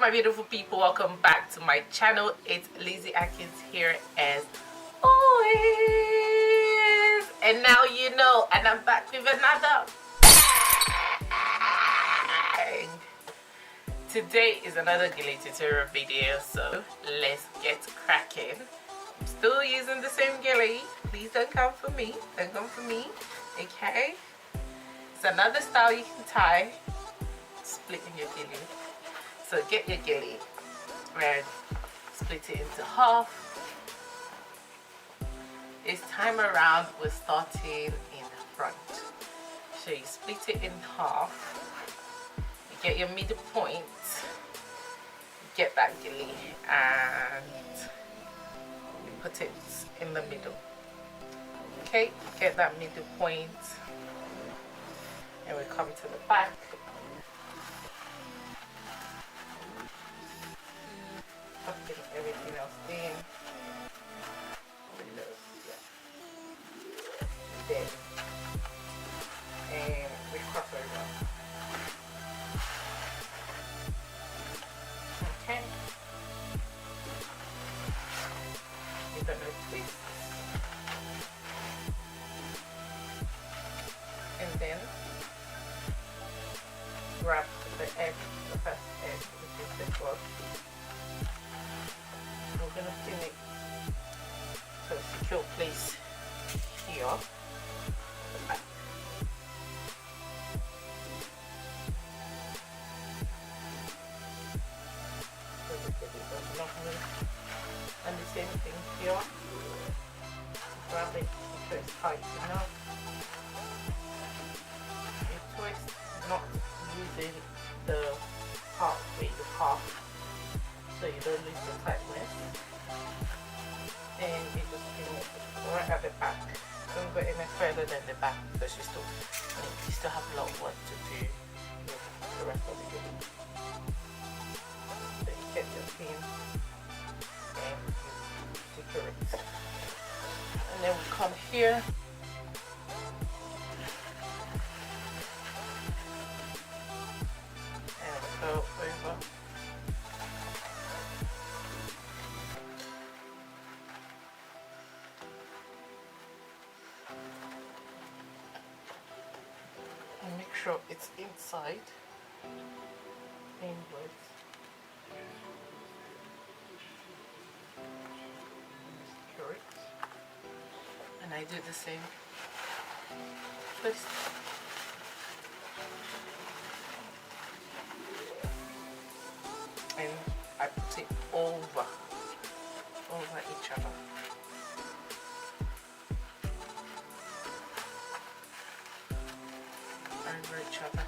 my beautiful people, welcome back to my channel. It's Lizzie Atkins here as always, and now you know, and I'm back with another bang. Today is another Gele tutorial video, so let's get cracking. I'm still using the same Gele. Please don't come for me, don't come for me, okay? It's another style you can tie, splitting your Gele. So get your Gele and split it into half. This time around we're starting in the front. So you split it in half, you get your middle point, you get that Gele and you put it in the middle. Okay, get that middle point and we come to the back. Getting everything else in. Then and we cross over. Okay. You're gonna twist and then grab the edge, the first edge, which is this one. We're going to pin it to a secure place here at the back. So look at it, does not move. And the same thing here. Grab it, make sure it's tight enough. You twist, not using the halfway, the half, so you don't lose the tightness, and you just pin it right at the back. Don't go any further than the back because you still have a lot of work to do with the rest of the Gele. So you get your pin and you secure it, and then we come here. And we go over. And make sure it's inside, inwards. Secure it. And I do the same twist. And I put it over each other. Over each other.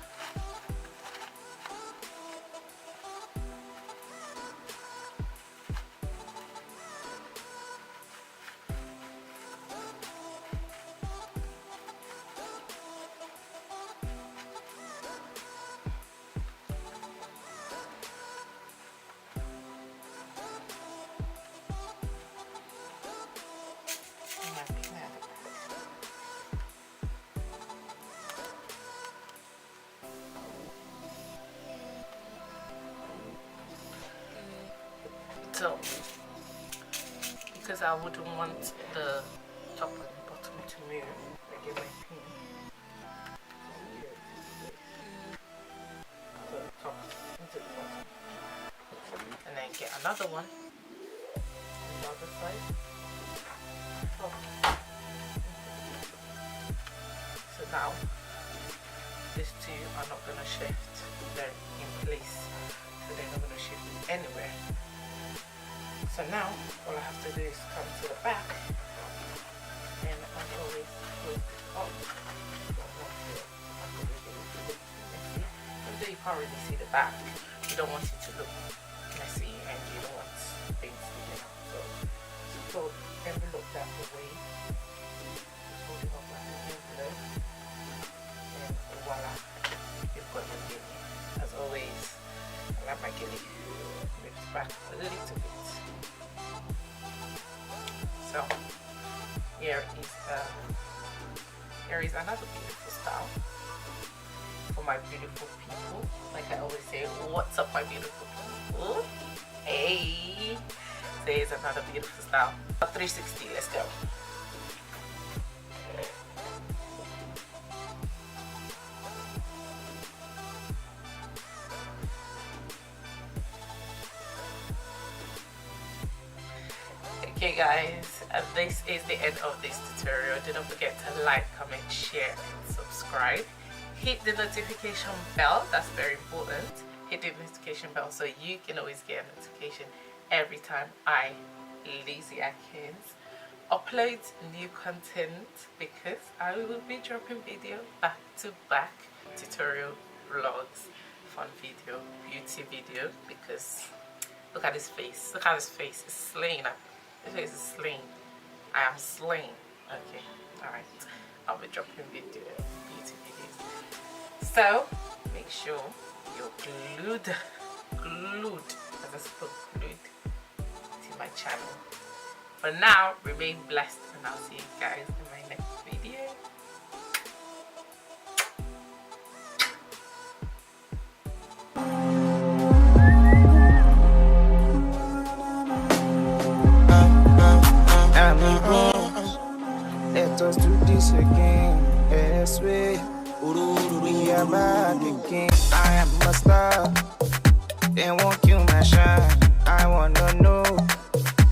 So, because I wouldn't want the top and the bottom to move, I get my pin. So the top into the bottom. And then get another one on the other side. So now, these two are not going to shift. They're in place. So they're not going to shift anywhere. So now all I have to do is come to the back and as always close it up. Even though you can't really see the back, you don't want it to look messy and you don't want things sticking out. So fold the envelope that way. Fold it up like an envelope and voila, you've got your Gele. As always, I like my Gele moved back a little bit. So here is another beautiful style for for my beautiful people. Like I always say, what's up my beautiful people? Hey, there's another beautiful style. 360, let's go. Okay guys, this is the end of this tutorial. Do not forget to like, comment, share and subscribe. Hit the notification bell, that's very important. Hit the notification bell so you can always get a notification every time I, Lazy Atkins, upload new content, because I will be dropping video back to back, tutorial, vlogs, fun video, beauty video, because look at his face, look at his face, it's slain. This face is slain. I am slain. Okay, alright, I'll be dropping video, beauty videos. So make sure you're glued, as I spoke, glued to my channel. For now, remain blessed and I'll see you guys in my next video. Let us do this again. Yes, we are back again. I am a star. They won't kill my shine. I wanna know